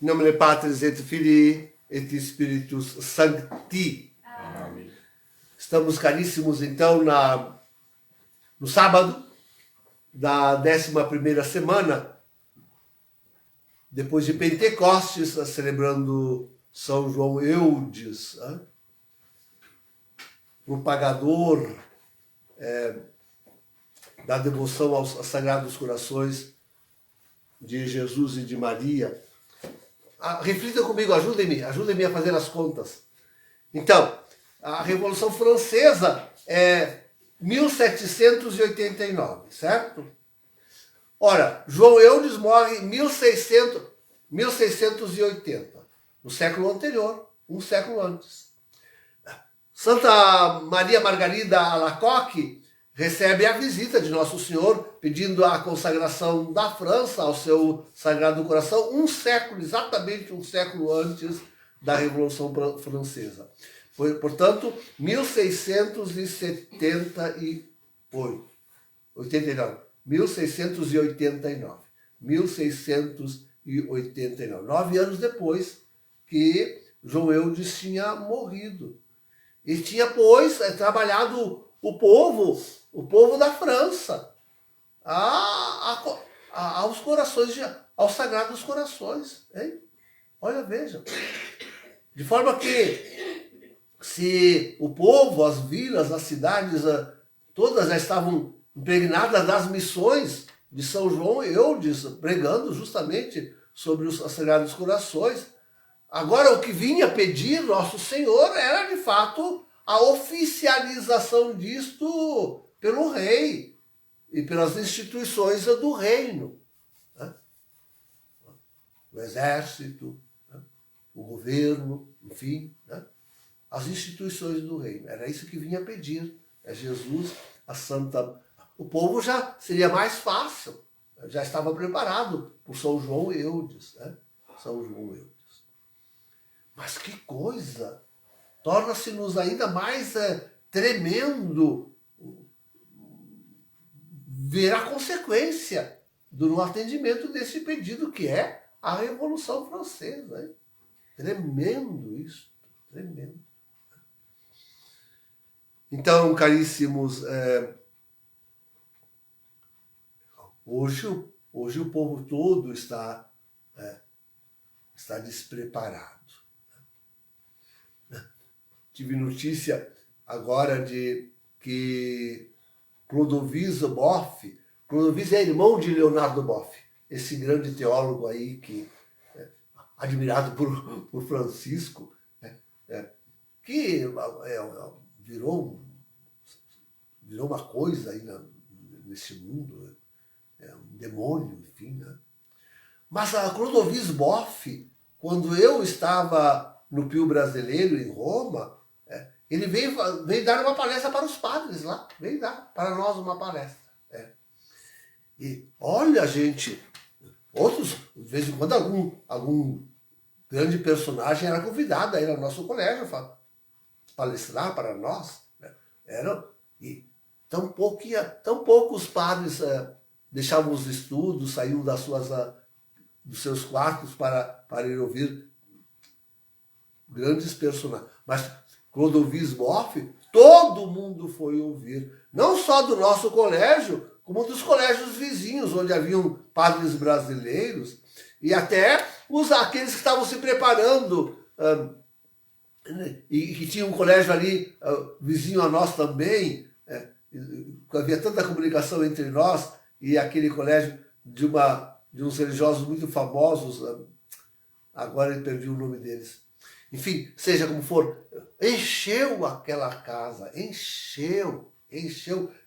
Em nome Patris et Filii et Spiritus Sancti. Amém. Estamos caríssimos então no sábado da 11ª semana, depois de Pentecostes, celebrando São João Eudes, propagador da devoção aos Sagrados Corações de Jesus e de Maria. Reflitam comigo, ajudem-me a fazer as contas. Então, a Revolução Francesa é 1789, certo? Ora, João Eudes morre em 1680, no século anterior, um século antes. Santa Maria Margarida Alacoque recebe a visita de Nosso Senhor, pedindo a consagração da França ao seu Sagrado Coração, exatamente um século antes da Revolução Francesa. Portanto, 1689. 9 anos depois que João Eudes tinha morrido. E tinha, pois, trabalhado o povo da França aos corações, aos Sagrados Corações. Hein? Olha, veja. De forma que, se o povo, as vilas, as cidades, todas já estavam impregnadas das missões de São João Eudes, pregando justamente sobre os Sagrados Corações. Agora, o que vinha pedir Nosso Senhor era, de fato, a oficialização disto pelo rei e pelas instituições do reino. O exército, o governo, enfim, as instituições do reino. Era isso que vinha pedir. Jesus, a Santa... O povo já seria mais fácil, já estava preparado por São João Eudes. São João Eudes. Mas que coisa! Torna-se-nos ainda mais tremendo ver a consequência do não atendimento desse pedido, que é a Revolução Francesa. Hein? Tremendo isso, tremendo. Então, caríssimos, hoje o povo todo está despreparado. Tive notícia agora de que Clodovis Boff, Clodovis é irmão de Leonardo Boff, esse grande teólogo aí que admirado por Francisco, que virou uma coisa aí nesse mundo, um demônio, enfim. Mas a Clodovis Boff, quando eu estava no Pio Brasileiro, em Roma, ele veio dar uma palestra para os padres lá, veio dar para nós uma palestra. E olha, gente, outros, de vez em quando, algum grande personagem era convidado a ir ao nosso colégio palestrar para nós. E tão poucos padres deixavam os estudos, saíam dos seus quartos para ir ouvir grandes personagens. Mas Clodovis Boff, todo mundo foi ouvir. Não só do nosso colégio, como dos colégios vizinhos, onde haviam padres brasileiros, e até aqueles que estavam se preparando, e que tinham um colégio ali, vizinho a nós também. Havia tanta comunicação entre nós e aquele colégio de uns religiosos muito famosos, agora eu perdi o nome deles. Enfim, seja como for, encheu aquela casa, encheu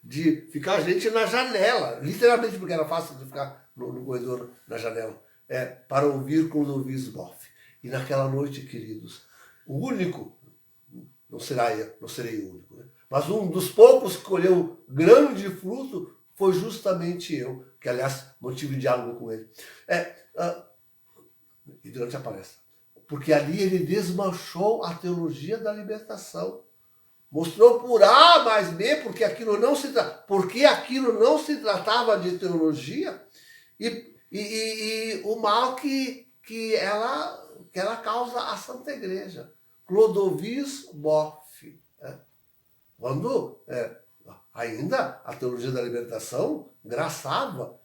de ficar gente na janela, literalmente, porque era fácil de ficar no corredor, na janela, para ouvir Clodovis Boff. E naquela noite, queridos, o único, não serei o único, né? Mas um dos poucos que colheu grande fruto foi justamente eu, que, aliás, mantive diálogo com ele. E durante a palestra. Porque ali ele desmanchou a teologia da libertação. Mostrou por A mais B, porque aquilo não se tratava de teologia, e o mal que que ela causa à Santa Igreja. Clodovis Boff. Quando ainda a teologia da libertação graçava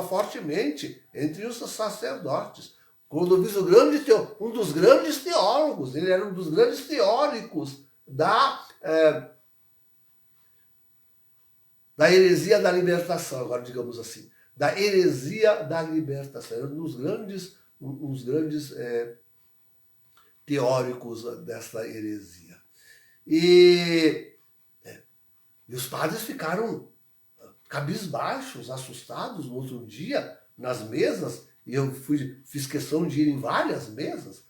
fortemente entre os sacerdotes. Clodovis, um dos grandes teólogos, ele era um dos grandes teóricos da heresia da libertação, agora digamos assim, da heresia da libertação. Era um dos grandes teóricos dessa heresia. E os padres ficaram cabisbaixos, assustados no outro dia, nas mesas, e eu fiz questão de ir em várias mesas,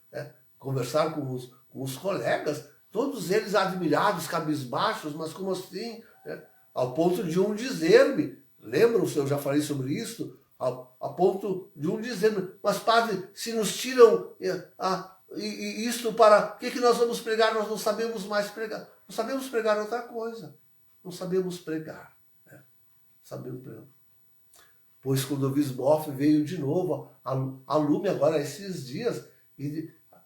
conversar com os colegas, todos eles admirados, cabisbaixos, mas como assim? Ao ponto de um dizer-me, lembram-se, eu já falei sobre isso, a ponto de um dizer-me, mas padre, se nos tiram isto para... O que nós vamos pregar? Nós não sabemos mais pregar. Não sabemos pregar outra coisa. Não sabemos pregar. Sabemos pregar. Pois Clodovis Boff veio de novo a lume agora esses dias,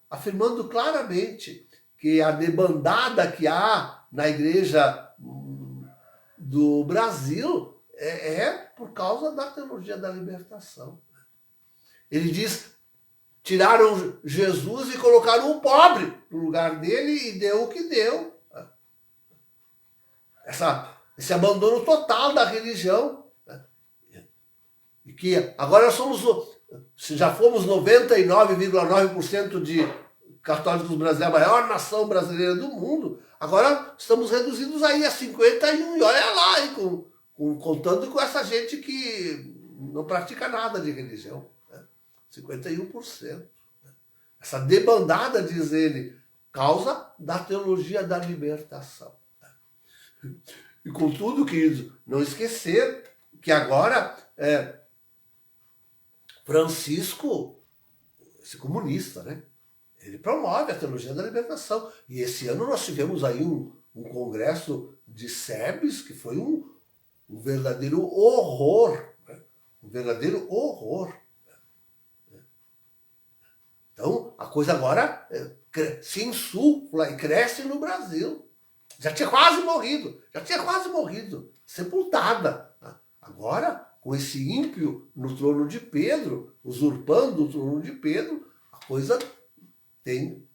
afirmando claramente que a debandada que há na igreja do Brasil é por causa da teologia da libertação. Ele diz, tiraram Jesus e colocaram um pobre no lugar dele e deu o que deu. Esse abandono total da religião. E que agora já fomos 99,9% de católicos brasileiros, a maior nação brasileira do mundo, agora estamos reduzidos aí a 51%, e olha lá, hein, contando com essa gente que não pratica nada de religião. 51%. Essa debandada, diz ele, causa da teologia da libertação. E contudo, queridos, não esquecer que agora Francisco, esse comunista, né? Ele promove a teologia da libertação. E esse ano nós tivemos aí um congresso de SEBS que foi um verdadeiro horror. Né? Um verdadeiro horror. Então, a coisa agora se insufla e cresce no Brasil. Já tinha quase morrido, sepultada. Agora, com esse ímpio no trono de Pedro, usurpando o trono de Pedro, a coisa tem.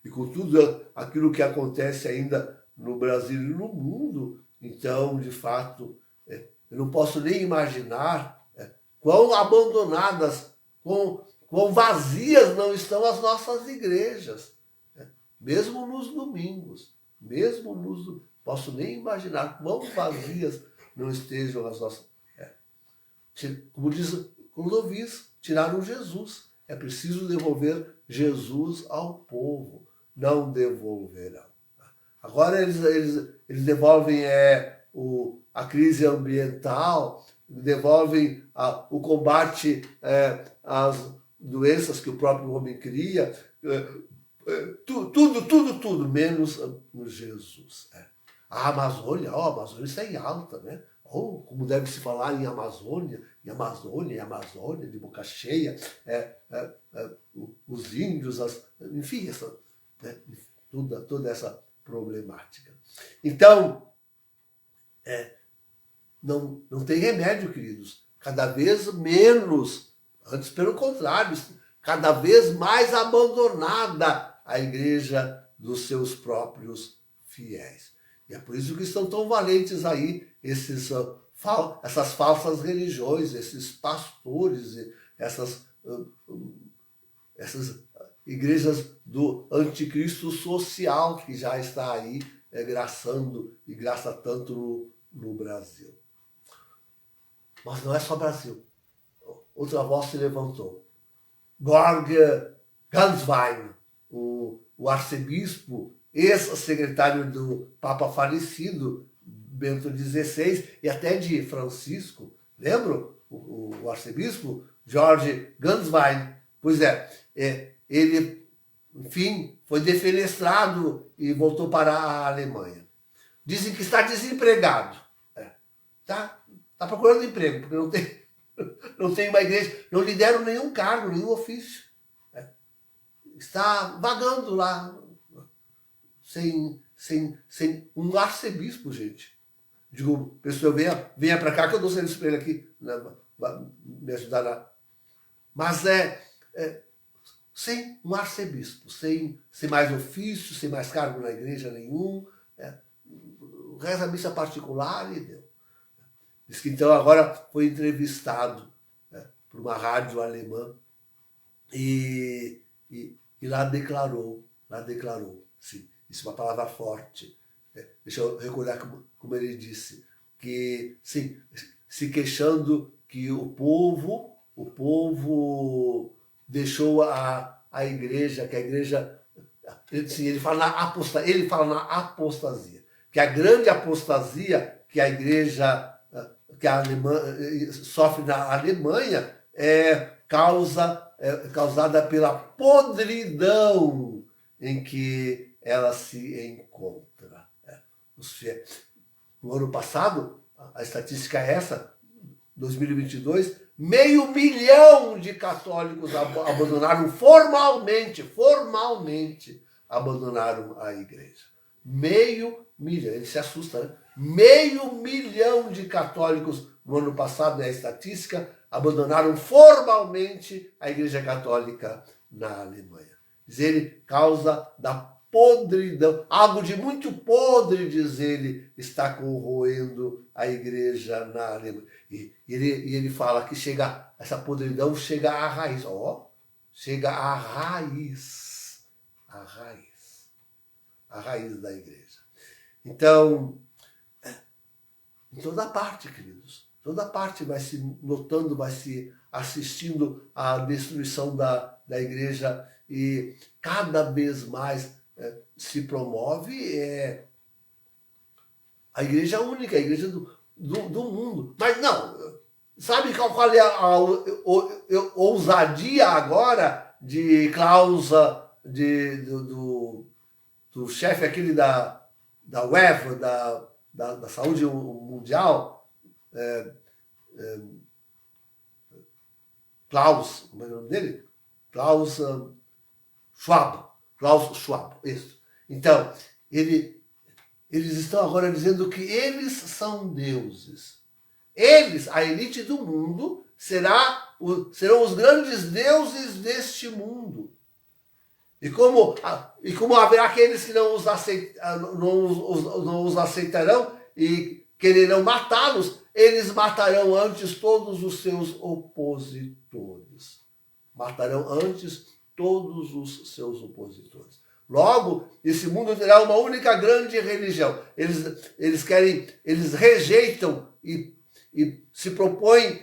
E com tudo aquilo que acontece ainda no Brasil e no mundo, então, de fato, eu não posso nem imaginar quão abandonadas, quão vazias não estão as nossas igrejas. Mesmo nos domingos, posso nem imaginar quão vazias não estejam as nossas... Como diz Clodovis, tiraram Jesus. É preciso devolver Jesus ao povo. Não devolverão. Agora eles devolvem a crise ambiental, devolvem o combate às doenças que o próprio homem cria, tudo, menos no Jesus. A Amazônia está em alta, né? Como deve se falar em Amazônia, de boca cheia, os índios, enfim, toda essa problemática. Então, não tem remédio, queridos. Cada vez menos, antes pelo contrário, cada vez mais abandonada a igreja dos seus próprios fiéis. E é por isso que estão tão valentes aí essas falsas religiões, esses pastores, essas igrejas do anticristo social que já está aí graçando e graça tanto no Brasil. Mas não é só Brasil. Outra voz se levantou. Georg Ganswein, o arcebispo, ex-secretário do Papa falecido, Bento XVI, e até de Francisco, lembram? O arcebispo Georg Ganswein. Pois ele, enfim, foi defenestrado e voltou para a Alemanha. Dizem que está desempregado. Está procurando emprego, porque Não tem uma igreja, não lhe deram nenhum cargo, nenhum ofício. Está vagando lá, sem um arcebispo, gente. Digo, pessoal, venha para cá que eu dou serviço para ele aqui, né, me ajudar lá. Mas sem um arcebispo, sem mais ofício, sem mais cargo na igreja nenhum. Reza a missa particular e deu. Diz que então agora foi entrevistado por uma rádio alemã e lá declarou, sim, isso é uma palavra forte. Deixa eu recordar como ele disse, que sim, se queixando que o povo deixou a igreja, que a igreja, ele fala na apostasia, que a grande apostasia que a igreja, que a sofre na Alemanha é causada pela podridão em que ela se encontra. No ano passado, a estatística é essa, 2022, 500 mil de católicos abandonaram formalmente, abandonaram a igreja. 500 mil, ele se assusta, né? 500 mil de católicos no ano passado, é a estatística, abandonaram formalmente a igreja católica na Alemanha. Diz ele, causa da podridão, algo de muito podre, diz ele, está corroendo a igreja na Alemanha. E ele fala que essa podridão chega à raiz. Chega à raiz. A raiz da igreja. Então, em toda parte, queridos, toda parte vai se notando, vai se assistindo à destruição da igreja e cada vez mais se promove a igreja única, a igreja do mundo. Mas não, sabe qual é a ousadia agora de cláusula do chefe aquele da UEFA, da saúde mundial, Klaus, como é o nome dele? Klaus Schwab, isso. Então, eles estão agora dizendo que eles são deuses. Eles, a elite do mundo, serão os grandes deuses deste mundo. E como haverá aqueles que não os aceitarão e quererão matá-los, eles matarão antes todos os seus opositores. Matarão antes todos os seus opositores. Logo, esse mundo terá uma única grande religião. Eles rejeitam e se propõem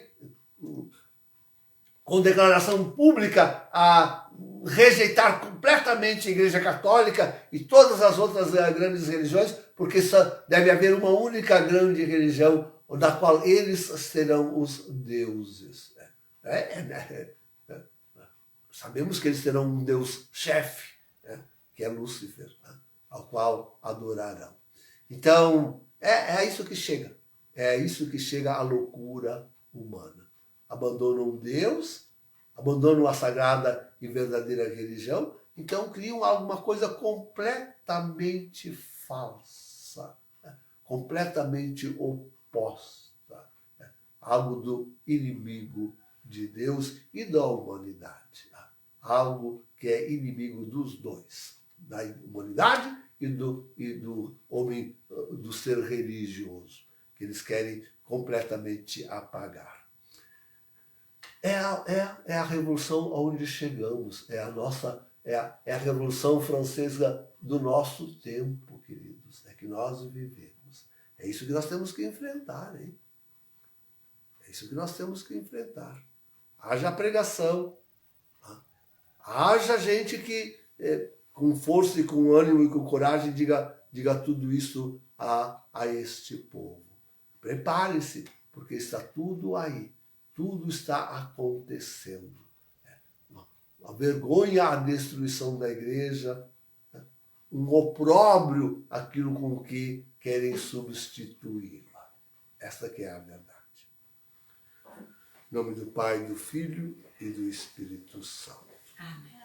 com declaração pública a rejeitar completamente a Igreja Católica e todas as outras grandes religiões, porque só deve haver uma única grande religião da qual eles serão os deuses. Sabemos que eles terão um Deus-chefe, que é Lúcifer, ao qual adorarão. Então, é isso que chega. É isso que chega à loucura humana. Abandonam Deus, abandonam a sagrada e verdadeira religião, então criam alguma coisa completamente falsa, completamente oposta, algo do inimigo de Deus e da humanidade, algo que é inimigo dos dois, da humanidade e do homem, do ser religioso, que eles querem completamente apagar. É a revolução aonde chegamos, é a revolução francesa do nosso tempo, queridos, é que nós vivemos. É isso que nós temos que enfrentar, hein? É isso que nós temos que enfrentar. Haja pregação, haja gente que com força e com ânimo e com coragem diga tudo isso a este povo. Prepare-se, porque está tudo aí. Tudo está acontecendo. A vergonha, a destruição da igreja, um opróbrio, aquilo com que querem substituí-la. Esta que é a verdade. Em nome do Pai, do Filho e do Espírito Santo.